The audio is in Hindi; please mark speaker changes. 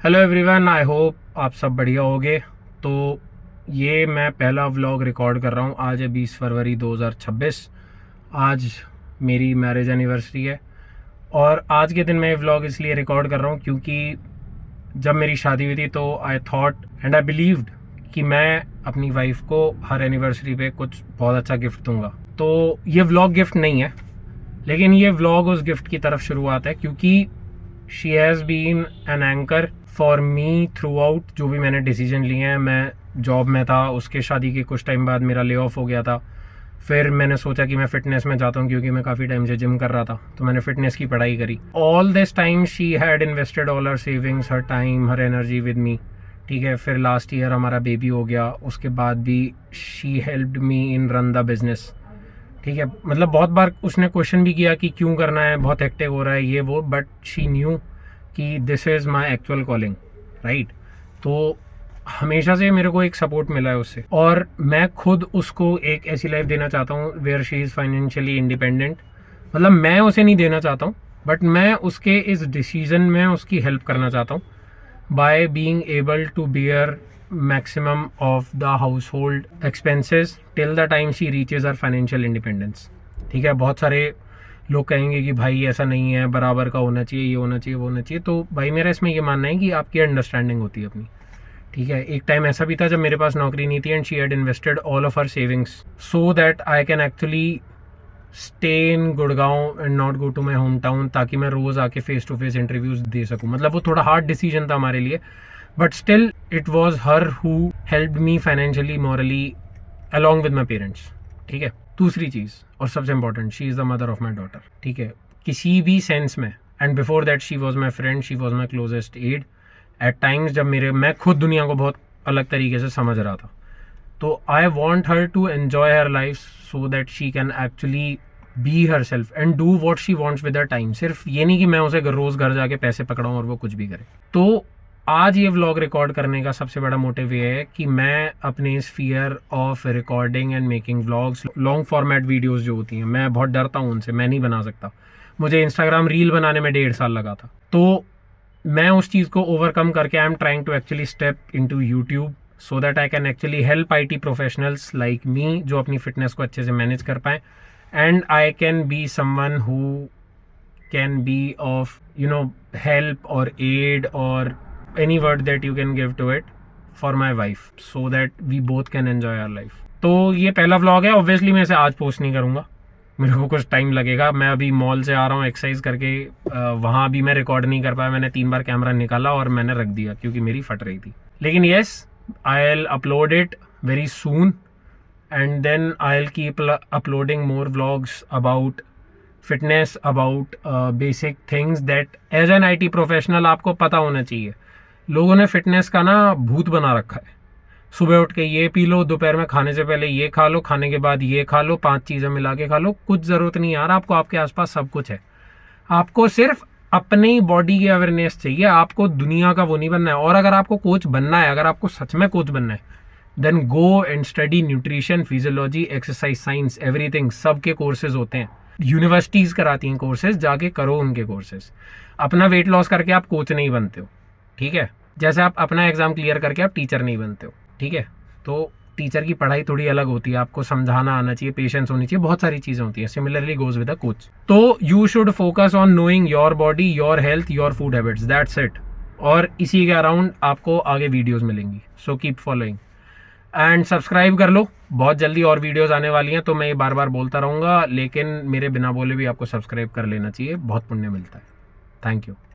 Speaker 1: हेलो एवरीवन, आई होप आप सब बढ़िया होगे। तो ये मैं पहला व्लॉग रिकॉर्ड कर रहा हूँ। आज है 20 फरवरी 2026। आज मेरी मैरिज एनिवर्सरी है और आज के दिन मैं ये व्लॉग इसलिए रिकॉर्ड कर रहा हूँ क्योंकि जब मेरी शादी हुई थी तो I thought and I believed कि मैं अपनी वाइफ को हर एनिवर्सरी पे कुछ बहुत अच्छा गिफ्ट दूंगा। तो ये व्लॉग गिफ्ट नहीं है, लेकिन ये व्लॉग उस गिफ्ट की तरफ शुरुआत है क्योंकि she has been an anchor for me throughout. जो भी मैंने डिसीजन लिए हैं, मैं जॉब में था, उसके शादी के कुछ टाइम बाद मेरा ले ऑफ हो गया था। फिर मैंने सोचा कि मैं फ़िटनेस में जाता हूँ क्योंकि मैं काफ़ी टाइम से जिम कर रहा था, तो मैंने फ़िटनेस की पढ़ाई करी। All this time she had invested all her savings, her time, her energy with me. ठीक है, फिर लास्ट ईयर हमारा बेबी हो गया, उसके बाद भी she helped me in run the business. ठीक है, मतलब बहुत बार उसने क्वेश्चन भी किया कि क्यों करना है, बहुत हेक्टिक हो रहा है ये वो, बट शी न्यू कि this is my actual calling, right. तो हमेशा से मेरे को एक सपोर्ट मिला है उससे, और मैं खुद उसको एक ऐसी लाइफ देना चाहता हूँ where she is financially independent. मतलब मैं उसे नहीं देना चाहता हूँ, बट मैं उसके इस डिसीजन में उसकी हेल्प करना चाहता हूँ by being able to bear maximum of the household expenses till the time she reaches her financial independence. ठीक है, बहुत सारे लोग कहेंगे कि भाई ऐसा नहीं है, बराबर का होना चाहिए, ये होना चाहिए, वो होना चाहिए। तो भाई मेरा इसमें ये मानना है कि आपकी अंडरस्टैंडिंग होती है अपनी। ठीक है, एक टाइम ऐसा भी था जब मेरे पास नौकरी नहीं थी and she had invested all of her savings so that I can actually stay in Gurgaon and not go to my hometown, ताकि मैं रोज़ आके फेस टू फेस इंटरव्यूज दे सकूँ। मतलब वो थोड़ा हार्ड डिसीजन था हमारे लिए, but still it was her who helped me financially, morally, along with my parents. ठीक है, दूसरी चीज़ और सबसे important, she is the mother of my daughter. ठीक है, किसी भी सेंस में, and before that she was my friend, she was my closest aid at times जब मैं खुद दुनिया को बहुत अलग तरीके से समझ रहा था। तो I want her to enjoy her life so that she can actually be herself and do what she wants with her time. सिर्फ ये नहीं कि मैं उसे रोज़ घर जाके पैसे पकड़ाऊँ और वो कुछ भी करे। तो आज ये व्लॉग रिकॉर्ड करने का सबसे बड़ा मोटिव ये है कि मैं अपने इस fear of recording and making vlogs, long format videos जो होती हैं, मैं बहुत डरता हूँ उनसे, मैं नहीं बना सकता। मुझे इंस्टाग्राम रील बनाने में 1.5 साल लगा था। तो मैं उस चीज़ को ओवरकम करके I am trying to actually step into YouTube so that I can actually help IT professionals like me जो अपनी फिटनेस को अच्छे से मैनेज कर पाएँ, and I can be someone who can be of help or aid or any word that you can give to it for my wife so that we both can enjoy our life. तो ये पहला व्लॉग है। ऑब्वियसली मैं इसे आज पोस्ट नहीं करूँगा, मेरे को कुछ टाइम लगेगा। मैं अभी मॉल से आ रहा हूँ एक्सरसाइज करके, वहाँ भी मैं रिकॉर्ड नहीं कर पाया। मैंने 3 बार कैमरा निकाला और मैंने रख दिया क्योंकि मेरी फट रही थी। लेकिन yes, I will upload it very soon and then I will keep uploading more vlogs about fitness, about basic things that as an IT professional आपको पता होना चाहिए। लोगों ने फिटनेस का ना भूत बना रखा है। सुबह उठ के ये पी लो, दोपहर में खाने से पहले ये खा लो, खाने के बाद ये खा लो, 5 चीज़ें मिला के खा लो। कुछ ज़रूरत नहीं यार, आपको आपके आसपास सब कुछ है। आपको सिर्फ अपनी बॉडी की अवेयरनेस चाहिए, आपको दुनिया का वो नहीं बनना है। और अगर आपको कोच बनना है, अगर आपको सच में कोच बनना है, then go and study nutrition, physiology, exercise science, everything. सब के कोर्सेज होते हैं, यूनिवर्सिटीज़ कराती हैं कोर्सेज, जाके करो उनके कोर्सेज। अपना वेट लॉस करके आप कोच नहीं बनते हो, ठीक है। जैसे आप अपना एग्जाम क्लियर करके आप टीचर नहीं बनते हो, ठीक है। तो टीचर की पढ़ाई थोड़ी अलग होती है, आपको समझाना आना चाहिए, पेशेंस होनी चाहिए, बहुत सारी चीज़ें होती हैं। Similarly goes with a coach. So you should focus on knowing your body, your health, your food habits, that's it. और इसी के अराउंड आपको आगे वीडियोज़ मिलेंगी, so keep following and subscribe कर लो। बहुत जल्दी और वीडियोज़ आने वाली हैं, तो मैं ये बार बार बोलता रहूँगा, लेकिन मेरे बिना बोले भी आपको सब्सक्राइब कर लेना चाहिए, बहुत पुण्य मिलता है। Thank you.